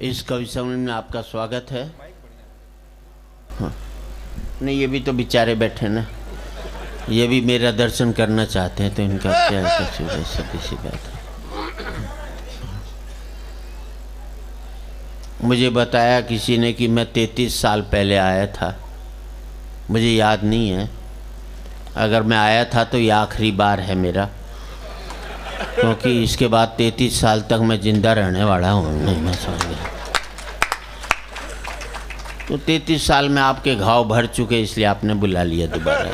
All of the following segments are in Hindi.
इस कवि सम्मेलन में आपका स्वागत है। हाँ। नहीं, ये भी तो बेचारे बैठे ना, ये भी मेरा दर्शन करना चाहते हैं, तो इनका क्या कसूर है? सभी सी बात है। मुझे बताया किसी ने कि मैं 33 साल पहले आया था, मुझे याद नहीं है। अगर मैं आया था तो ये आखिरी बार है मेरा, क्योंकि इसके बाद 33 साल तक मैं जिंदा रहने वाला हूँ। नहीं, मैं समझ गया। तो 33 साल में आपके घाव भर चुके, इसलिए आपने बुला लिया दोबारा।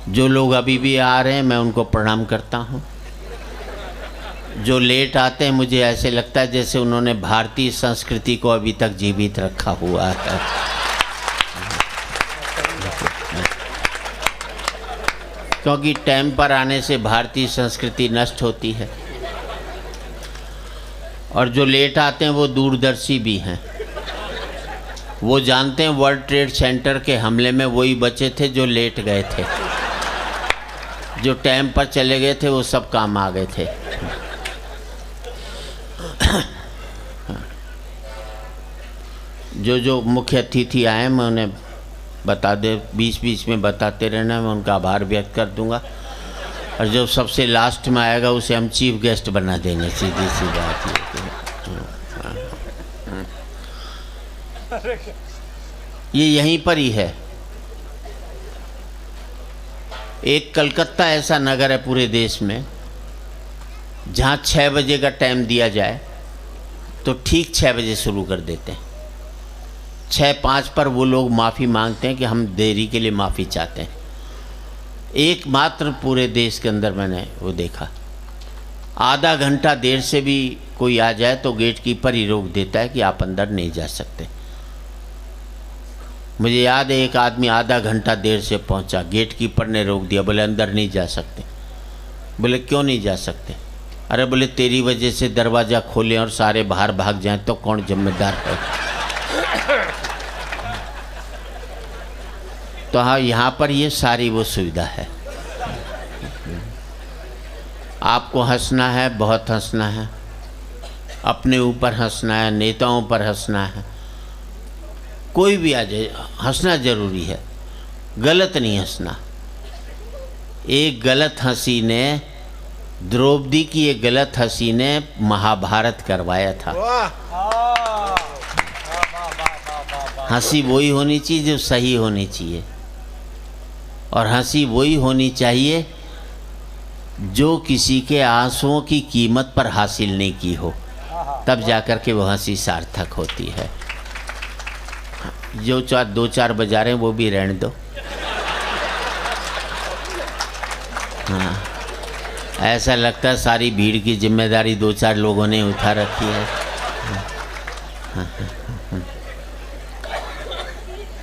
जो लोग अभी भी आ रहे हैं मैं उनको प्रणाम करता हूँ। जो लेट आते हैं मुझे ऐसे लगता है जैसे उन्होंने भारतीय संस्कृति को अभी तक जीवित रखा हुआ है। क्योंकि टाइम पर आने से भारतीय संस्कृति नष्ट होती है। और जो लेट आते हैं वो दूरदर्शी भी हैं। वो जानते हैं वर्ल्ड ट्रेड सेंटर के हमले में वही बचे थे जो लेट गए थे। जो टाइम पर चले गए थे वो सब काम आ गए थे। जो मुख्य अतिथि आए मैं उन्हें बता दे, बीच बीच में बताते रहना, मैं उनका आभार व्यक्त कर दूंगा। और जो सबसे लास्ट में आएगा उसे हम चीफ गेस्ट बना देंगे, सीधी सी बात ये यहीं पर ही है। एक कलकत्ता ऐसा नगर है पूरे देश में जहाँ 6 बजे का टाइम दिया जाए तो ठीक 6 बजे शुरू कर देते हैं। 6:05 पर वो लोग माफ़ी मांगते हैं कि हम देरी के लिए माफ़ी चाहते हैं। एकमात्र पूरे देश के अंदर मैंने वो देखा। आधा घंटा देर से भी कोई आ जाए तो गेट कीपर ही रोक देता है कि आप अंदर नहीं जा सकते। मुझे याद है एक आदमी आधा घंटा देर से पहुंचा, गेट कीपर ने रोक दिया, बोले अंदर नहीं जा सकते। बोले क्यों नहीं जा सकते? अरे बोले तेरी वजह से दरवाज़ा खोले और सारे बाहर भाग जाएं तो कौन जिम्मेदार है? तो हाँ, यहाँ पर ये सारी वो सुविधा है। आपको हंसना है, बहुत हंसना है, अपने ऊपर हंसना है, नेताओं पर हंसना है, कोई भी आ जाए हंसना जरूरी है, गलत नहीं हंसना। एक गलत हंसी ने, द्रौपदी की एक गलत हंसी ने महाभारत करवाया था। हंसी वही होनी चाहिए जो सही होनी चाहिए, और हंसी वही होनी चाहिए जो किसी के आंसुओं की कीमत पर हासिल नहीं की हो, तब जाकर के वो हंसी सार्थक होती है। जो 2-4 बजा रहे हैं वो भी रहने दो। हाँ, ऐसा लगता है सारी भीड़ की जिम्मेदारी 2-4 लोगों ने उठा रखी है।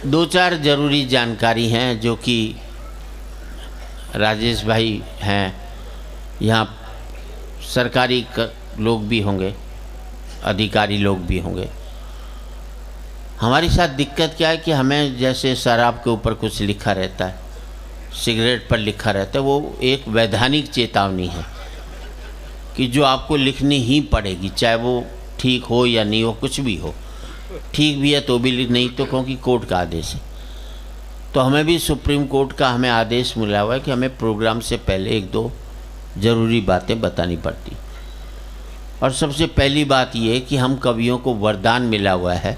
2-4 जरूरी जानकारी हैं जो कि राजेश भाई हैं, यहाँ सरकारी लोग भी होंगे, अधिकारी लोग भी होंगे। हमारी साथ दिक्कत क्या है कि हमें जैसे शराब के ऊपर कुछ लिखा रहता है, सिगरेट पर लिखा रहता है, वो एक वैधानिक चेतावनी है कि जो आपको लिखनी ही पड़ेगी, चाहे वो ठीक हो या नहीं हो, कुछ भी हो। ठीक भी है तो भी लिख, नहीं तो क्योंकि कोर्ट का आदेश है। तो हमें भी सुप्रीम कोर्ट का हमें आदेश मिला हुआ है कि हमें प्रोग्राम से पहले 1-2 ज़रूरी बातें बतानी पड़ती। और सबसे पहली बात ये है कि हम कवियों को वरदान मिला हुआ है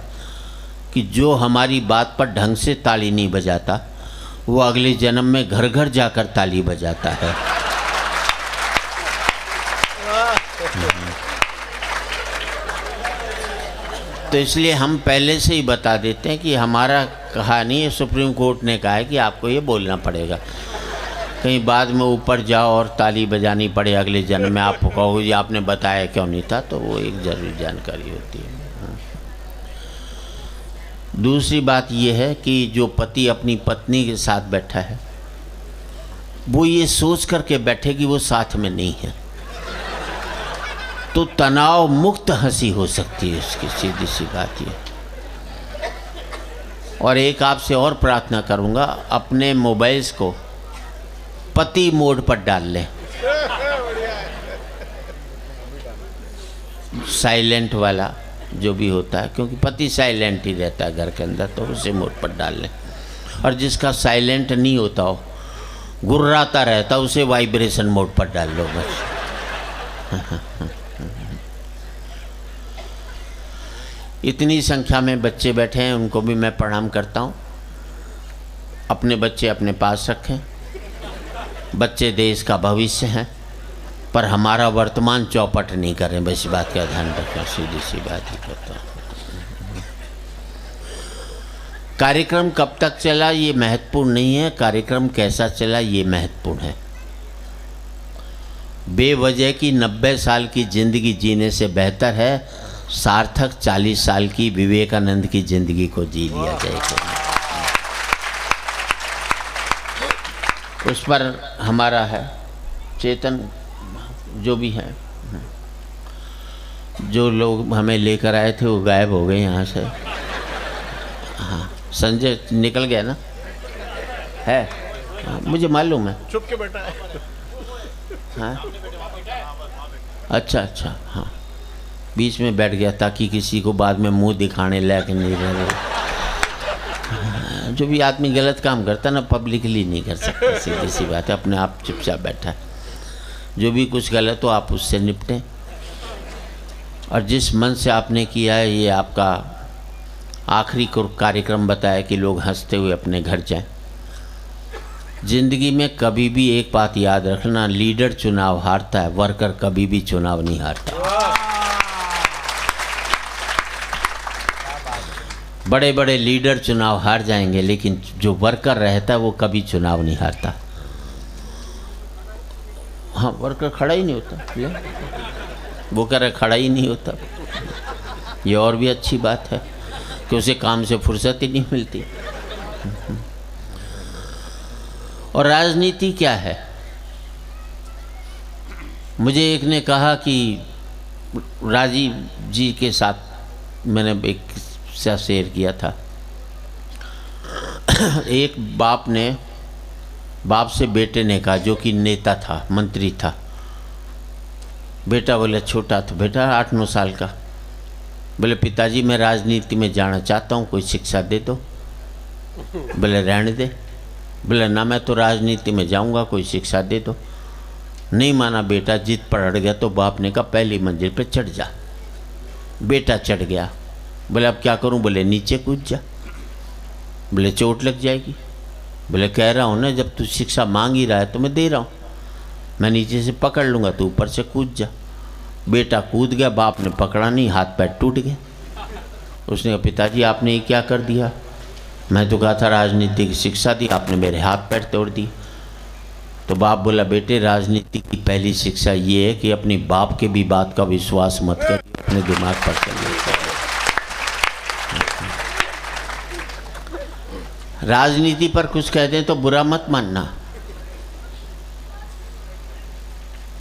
कि जो हमारी बात पर ढंग से ताली नहीं बजाता वो अगले जन्म में घर घर जाकर ताली बजाता है। तो इसलिए हम पहले से ही बता देते हैं कि हमारा कहा नहीं है, सुप्रीम कोर्ट ने कहा है कि आपको ये बोलना पड़ेगा। कहीं बाद में ऊपर जाओ और ताली बजानी पड़े अगले जन्म में, आप कहो ये आपने बताया क्यों नहीं था, तो वो एक ज़रूरी जानकारी होती है। दूसरी बात यह है कि जो पति अपनी पत्नी के साथ बैठा है वो ये सोच करके बैठे कि वो साथ में नहीं है, तो तनाव मुक्त हंसी हो सकती है उसकी, सीधी सी बात ये। और एक आपसे और प्रार्थना करूंगा, अपने मोबाइल्स को पति मोड पर डाल लें। साइलेंट वाला जो भी होता है, क्योंकि पति साइलेंट ही रहता है घर के अंदर, तो उसे मोड पर डाल लें। और जिसका साइलेंट नहीं होता हो, गुर्राता रहता, उसे वाइब्रेशन मोड पर डाल लो बस। इतनी संख्या में बच्चे बैठे हैं, उनको भी मैं प्रणाम करता हूँ। अपने बच्चे अपने पास रखें। बच्चे देश का भविष्य हैं, पर हमारा वर्तमान चौपट नहीं करें, बस बात का ध्यान रखें। सीधी सी बात ही करता हूँ। कार्यक्रम कब तक चला ये महत्वपूर्ण नहीं है, कार्यक्रम कैसा चला ये महत्वपूर्ण है। बेवजह की 90 साल की जिंदगी जीने से बेहतर है सार्थक 40 साल की विवेकानंद की जिंदगी को जी लिया जाएगा। उस पर हमारा है चेतन, जो भी है, जो लोग हमें लेकर आए थे वो गायब हो गए यहाँ से। हाँ, संजय निकल गया ना, है? हाँ, मुझे मालूम है, चुप के बैठा है। हाँ, अच्छा अच्छा, हाँ, बीच में बैठ गया ताकि किसी को बाद में मुंह दिखाने लायक नहीं रहे। जो भी आदमी गलत काम करता ना, पब्लिकली नहीं कर सकता, सीधी सी बात है। अपने आप चुपचाप बैठा है। जो भी कुछ गलत हो आप उससे निपटें, और जिस मन से आपने किया है, ये आपका आखिरी कार्यक्रम बताया कि लोग हंसते हुए अपने घर जाएं। जिंदगी में कभी भी एक बात याद रखना, लीडर चुनाव हारता है, वर्कर कभी भी चुनाव नहीं हारता। बड़े बड़े लीडर चुनाव हार जाएंगे, लेकिन जो वर्कर रहता है वो कभी चुनाव नहीं हारता। हाँ, वर्कर खड़ा ही नहीं होता, वो कह रहे खड़ा ही नहीं होता। ये और भी अच्छी बात है कि उसे काम से फुर्सत ही नहीं मिलती। और राजनीति क्या है? मुझे एक ने कहा कि राजीव जी के साथ मैंने एक किस्सा शेयर किया था। एक बाप से बेटे ने कहा, जो कि नेता था, मंत्री था। बेटा बोले, छोटा था बेटा, 8-9 साल का, बोले पिताजी मैं राजनीति में जाना चाहता हूँ, कोई शिक्षा दे दो। बोले रहने दे। बोले ना, मैं तो राजनीति में जाऊँगा, कोई शिक्षा दे दो। नहीं माना बेटा, जिद पर अड़ गया। तो बाप ने कहा पहली मंजिल पे चढ़ जा। बेटा चढ़ गया। बोले अब क्या करूं? बोले नीचे कूद जा। बोले चोट लग जाएगी। बोले कह रहा हूं ना, जब तू शिक्षा मांग ही रहा है तो मैं दे रहा हूं, मैं नीचे से पकड़ लूँगा, तू ऊपर से कूद जा। बेटा कूद गया, बाप ने पकड़ा नहीं, हाथ पैर टूट गए। उसने कहा पिताजी आपने ये क्या कर दिया? मैं तो कहा था राजनीति की शिक्षा दी, आपने मेरे हाथ पैर तोड़ दी। तो बाप बोला बेटे, राजनीति की पहली शिक्षा ये है कि अपनी बाप के भी बात का विश्वास मत कर, अपने दिमाग पर चलिए। राजनीति पर कुछ कह दें तो बुरा मत मानना,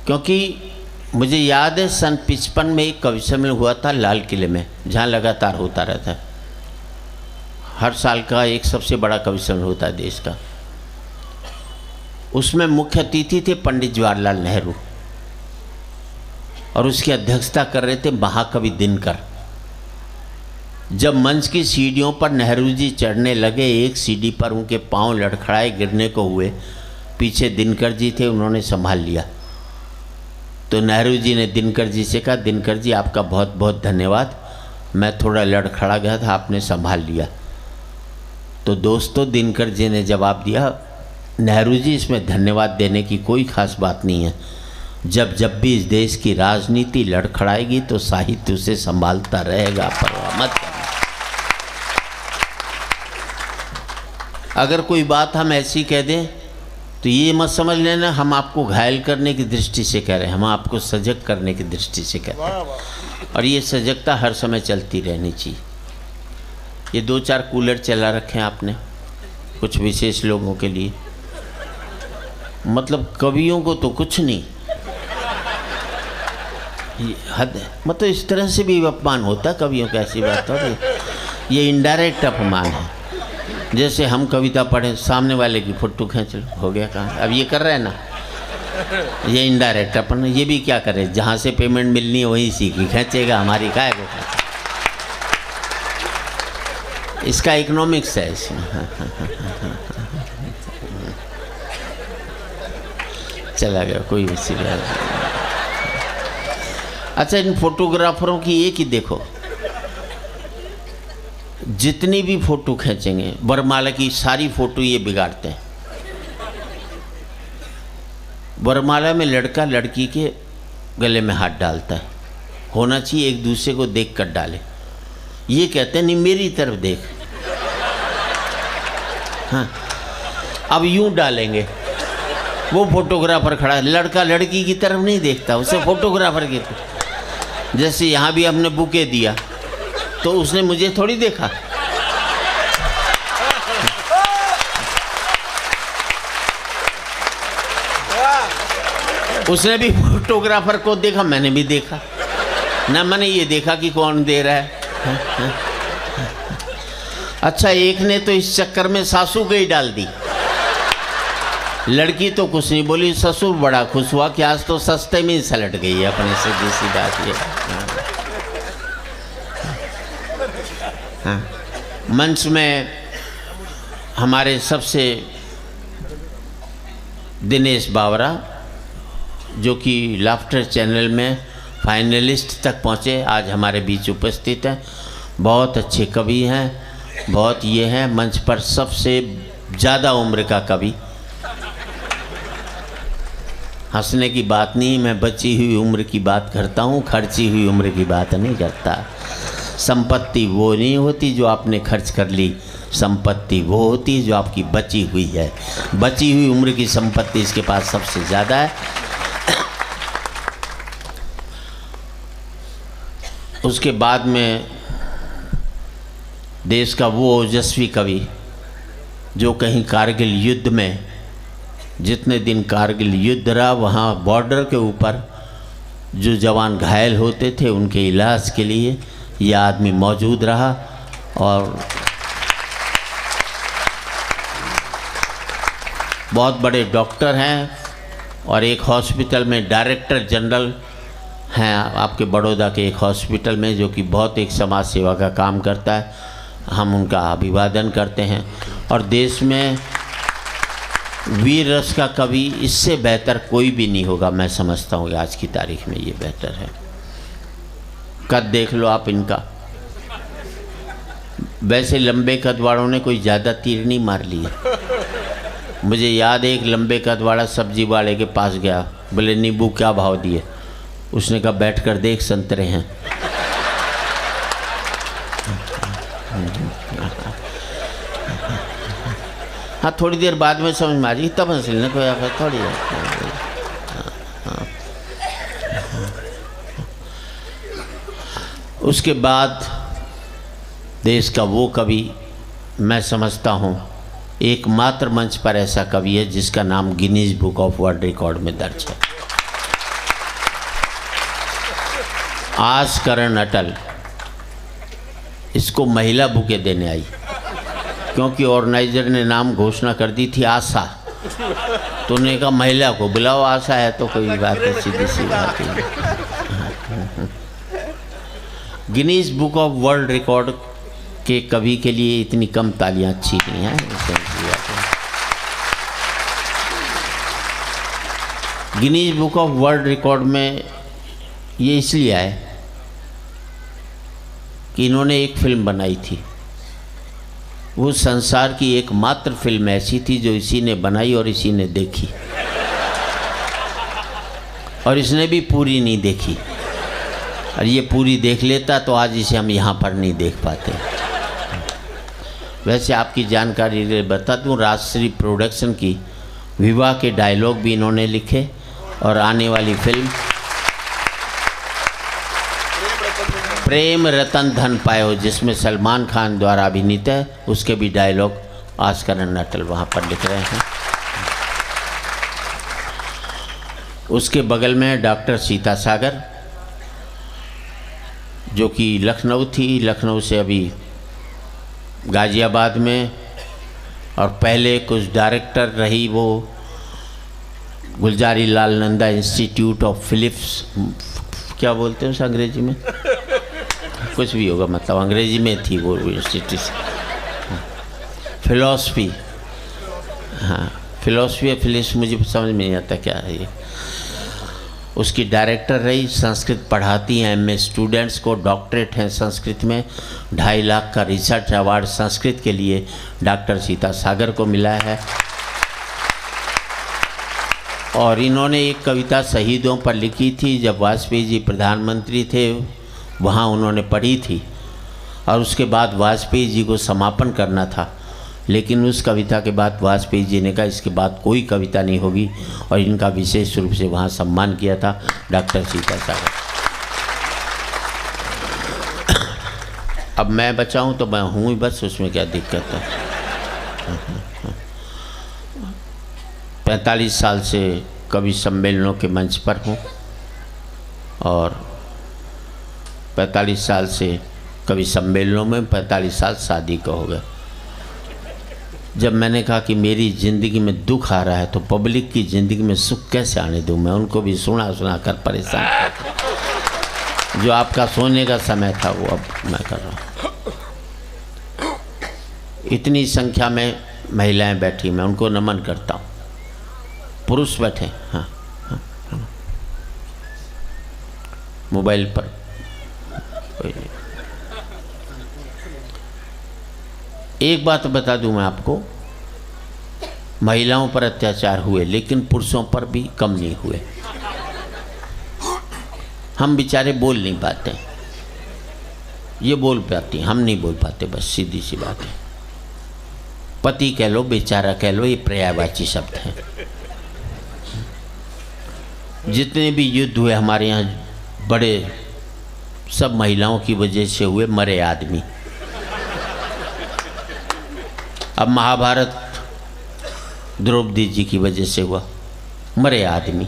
क्योंकि मुझे याद है सन 55 में एक कवि सम्मेलन हुआ था लाल किले में, जहाँ लगातार होता रहता है। हर साल का एक सबसे बड़ा कवि सम्मेलन होता है देश का। उसमें मुख्य अतिथि थे पंडित जवाहरलाल नेहरू, और उसकी अध्यक्षता कर रहे थे महाकवि दिनकर। जब मंच की सीढ़ियों पर नेहरू जी चढ़ने लगे, एक सीढ़ी पर उनके पांव लड़खड़ाए गिरने को हुए। पीछे दिनकर जी थे, उन्होंने संभाल लिया। तो नेहरू जी ने दिनकर जी से कहा, दिनकर जी आपका बहुत बहुत धन्यवाद, मैं थोड़ा लड़खड़ा गया था, आपने संभाल लिया। तो दोस्तों, दिनकर जी ने जवाब दिया, नेहरू जी इसमें धन्यवाद देने की कोई खास बात नहीं है। जब जब भी इस देश की राजनीति लड़खड़ाएगी तो साहित्य उसे संभालता रहेगा, परवाह मत करना। अगर कोई बात हम ऐसी कह दें तो ये मत समझ लेना हम आपको घायल करने की दृष्टि से कह रहे हैं, हम आपको सजग करने की दृष्टि से कह रहे हैं। और ये सजगता हर समय चलती रहनी चाहिए। ये 2-4 कूलर चला रखे हैं आपने कुछ विशेष लोगों के लिए, मतलब कवियों को तो कुछ नहीं, हद है। मतलब इस तरह से भी अपमान होता है कवियों का, ऐसी बात हो रही, ये इनडायरेक्ट अपमान है। जैसे हम कविता पढ़ें, सामने वाले की फोटो खींच लो, हो गया कहाँ? अब ये कर रहे हैं ना, ये इनडायरेक्ट अपन ये भी क्या करे, जहाँ से पेमेंट मिलनी है वहीं सीखी खींचेगा, हमारी काय को खींचे। इसका इकोनॉमिक्स है इसमें। चला गया कोई वैसी बात। अच्छा, इन फोटोग्राफरों की एक ही देखो, जितनी भी फोटो खींचेंगे वरमाला की सारी फोटो ये बिगाड़ते हैं। वरमाला में लड़का लड़की के गले में हाथ डालता है, होना चाहिए एक दूसरे को देख कर डाले। ये कहते हैं नहीं मेरी तरफ देख। हाँ, अब यूं डालेंगे, वो फोटोग्राफर खड़ा है, लड़का लड़की की तरफ नहीं देखता, उसे फोटोग्राफर की तरफ। जैसे यहाँ भी हमने बुके दिया तो उसने मुझे थोड़ी देखा, उसने भी फोटोग्राफर को देखा, मैंने भी देखा ना, मैंने ये देखा कि कौन दे रहा है। अच्छा, एक ने तो इस चक्कर में सासू गई डाल दी, लड़की तो कुछ नहीं बोली, ससुर बड़ा खुश हुआ कि आज तो सस्ते में ही सलट गई है अपने से। दूसरी बात ये हाँ, मंच में हमारे सबसे दिनेश बावरा जो कि लाफ्टर चैनल में फाइनलिस्ट तक पहुँचे, आज हमारे बीच उपस्थित हैं। बहुत अच्छे कवि हैं, बहुत ये हैं मंच पर सबसे ज़्यादा उम्र का कवि। हंसने की बात नहीं, मैं बची हुई उम्र की बात करता हूँ, खर्ची हुई उम्र की बात नहीं करता। संपत्ति वो नहीं होती जो आपने खर्च कर ली, संपत्ति वो होती है जो आपकी बची हुई है। बची हुई उम्र की संपत्ति इसके पास सबसे ज़्यादा है। उसके बाद में देश का वो ओजस्वी कवि जो कहीं कारगिल युद्ध में, जितने दिन कारगिल युद्ध रहा वहाँ बॉर्डर के ऊपर जो जवान घायल होते थे उनके इलाज के लिए यह आदमी मौजूद रहा, और बहुत बड़े डॉक्टर हैं और एक हॉस्पिटल में डायरेक्टर जनरल हैं आपके बड़ौदा के एक हॉस्पिटल में, जो कि बहुत एक समाज सेवा का काम करता है। हम उनका अभिवादन करते हैं। और देश में वीर रस का कवि इससे बेहतर कोई भी नहीं होगा, मैं समझता हूँ आज की तारीख में ये बेहतर है। कद देख लो आप इनका, वैसे लंबे कद वालों ने कोई ज़्यादा तीर नहीं मार लिए। मुझे याद है एक लंबे कद वाला सब्जी वाले के पास गया, बोले नींबू क्या भाव दिए? उसने कहा बैठ कर देख संतरे हैं। हाँ, थोड़ी देर बाद में समझ में आ जाएगी, तब हंस लेना कोई आकर थोड़ी है। उसके बाद देश का वो कवि, मैं समझता हूँ एकमात्र मंच पर ऐसा कवि है जिसका नाम Guinness book of world record में दर्ज है। आज करण अटल इसको महिला बुके देने आई, क्योंकि ऑर्गेनाइजर ने नाम घोषणा कर दी थी आशा, तो उन्होंने कहा महिला को बुलाओ, आशा है तो कोई बात नहीं, सीधी सी बात है। Guinness book of world record के कवि के लिए इतनी कम तालियां अच्छी नहीं हैं। Guinness book of world record में ये इसलिए आए कि इन्होंने एक फिल्म बनाई थी, वो संसार की एकमात्र फिल्म ऐसी थी जो इसी ने बनाई और इसी ने देखी, और इसने भी पूरी नहीं देखी, और ये पूरी देख लेता तो आज इसे हम यहाँ पर नहीं देख पाते। वैसे आपकी जानकारी के लिए बता दूँ, राजश्री प्रोडक्शन की विवाह के डायलॉग भी इन्होंने लिखे, और आने वाली फिल्म प्रेम रतन धन पायो जिसमें सलमान खान द्वारा अभिनीत है, उसके भी डायलॉग आज करण अटल वहाँ पर लिख रहे हैं। उसके बगल में डॉक्टर सीता सागर जो कि लखनऊ थी, लखनऊ से अभी गाज़ियाबाद में, और पहले कुछ डायरेक्टर रही वो Gulzari Lal Nanda institute of Philips, क्या बोलते हैं उस अंग्रेजी में, कुछ भी होगा, मतलब अंग्रेजी में थी वो इंस्टीट्यूट, फिलॉसफी, हाँ फिलॉसफी या फिलिप्स मुझे समझ में नहीं आता क्या है ये। उसकी डायरेक्टर रही, संस्कृत पढ़ाती हैं, एमए स्टूडेंट्स को, डॉक्टरेट हैं संस्कृत में, 2.5 लाख का रिसर्च अवार्ड संस्कृत के लिए डॉक्टर सीता सागर को मिला है। और इन्होंने एक कविता शहीदों पर लिखी थी, जब वाजपेयी जी प्रधानमंत्री थे वहाँ उन्होंने पढ़ी थी, और उसके बाद वाजपेयी जी को समापन करना था, लेकिन उस कविता के बाद वाजपेयी जी ने कहा इसके बाद कोई कविता नहीं होगी, और इनका विशेष रूप से वहाँ सम्मान किया था डॉक्टर सीता सागर। अब मैं बचाऊँ तो मैं हूँ ही बस, उसमें क्या दिक्कत है। 45 साल से कवि सम्मेलनों के मंच पर हूँ, और 45 साल से कवि सम्मेलनों में 45 साल शादी को हो गए। जब मैंने कहा कि मेरी ज़िंदगी में दुख आ रहा है तो पब्लिक की ज़िंदगी में सुख कैसे आने दूँ, मैं उनको भी सुना सुना कर परेशान कर, जो आपका सोने का समय था वो अब मैं कर रहा हूँ। इतनी संख्या में महिलाएं बैठी, मैं उनको नमन करता हूँ। पुरुष बैठे, हाँ हाँ, मोबाइल पर एक बात बता दूं मैं आपको, महिलाओं पर अत्याचार हुए लेकिन पुरुषों पर भी कम नहीं हुए। हम बेचारे बोल नहीं पाते, ये बोल पाती, हम नहीं बोल पाते, बस सीधी सी बात है। पति कह लो, बेचारा कह लो, ये पर्यायवाची शब्द हैं। जितने भी युद्ध हुए हमारे यहाँ बड़े, सब महिलाओं की वजह से हुए, मरे आदमी। अब महाभारत द्रौपदी जी की वजह से हुआ, मरे आदमी।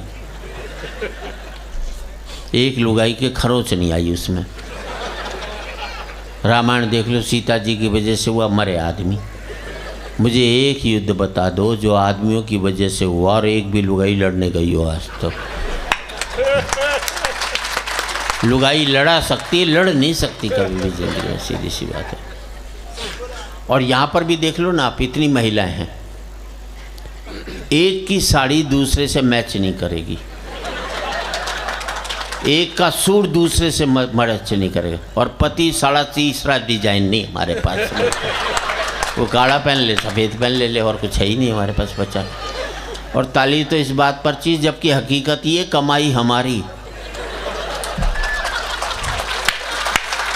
एक लुगाई के खरोच नहीं आई उसमें। रामायण देख लो, सीता जी की वजह से हुआ, मरे आदमी। मुझे एक युद्ध बता दो जो आदमियों की वजह से हुआ और एक भी लुगाई लड़ने गई हो आज तक। लुगाई लड़ा सकती है, लड़ नहीं सकती कभी भी जिंदगी में, सीधी सी बात है। और यहाँ पर भी देख लो ना आप, इतनी महिलाएं हैं, एक की साड़ी दूसरे से मैच नहीं करेगी, एक का सूट दूसरे से मैच नहीं करेगा, और पति 3.5 डिजाइन नहीं हमारे पास। वो काला पहन ले, सफ़ेद पहन ले, और कुछ है ही नहीं हमारे पास बचा। और ताली तो इस बात पर चीज़, जबकि हकीकत ये कमाई हमारी,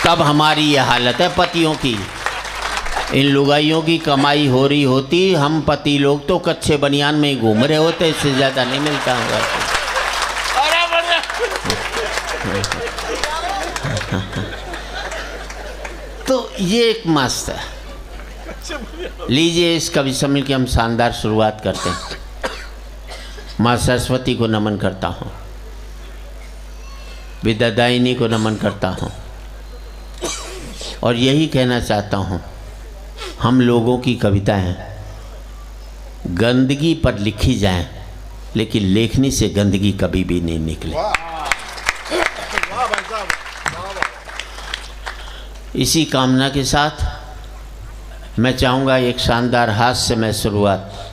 तब हमारी ये हालत है पतियों की। इन लुगाइयों की कमाई हो रही होती, हम पति लोग तो कच्चे बनियान में ही घूम रहे होते, इससे ज़्यादा नहीं मिलता होगा। तो ये एक मस्त है। लीजिए, इस कवि सम्मेलन की हम शानदार शुरुआत करते हैं। माँ सरस्वती को नमन करता हूँ, विद्यादायिनी को नमन करता हूँ, और यही कहना चाहता हूँ, हम लोगों की कविताएं गंदगी पर लिखी जाएं, लेकिन लेखनी से गंदगी कभी भी नहीं निकले। इसी कामना के साथ मैं चाहूँगा एक शानदार हास्य में शुरुआत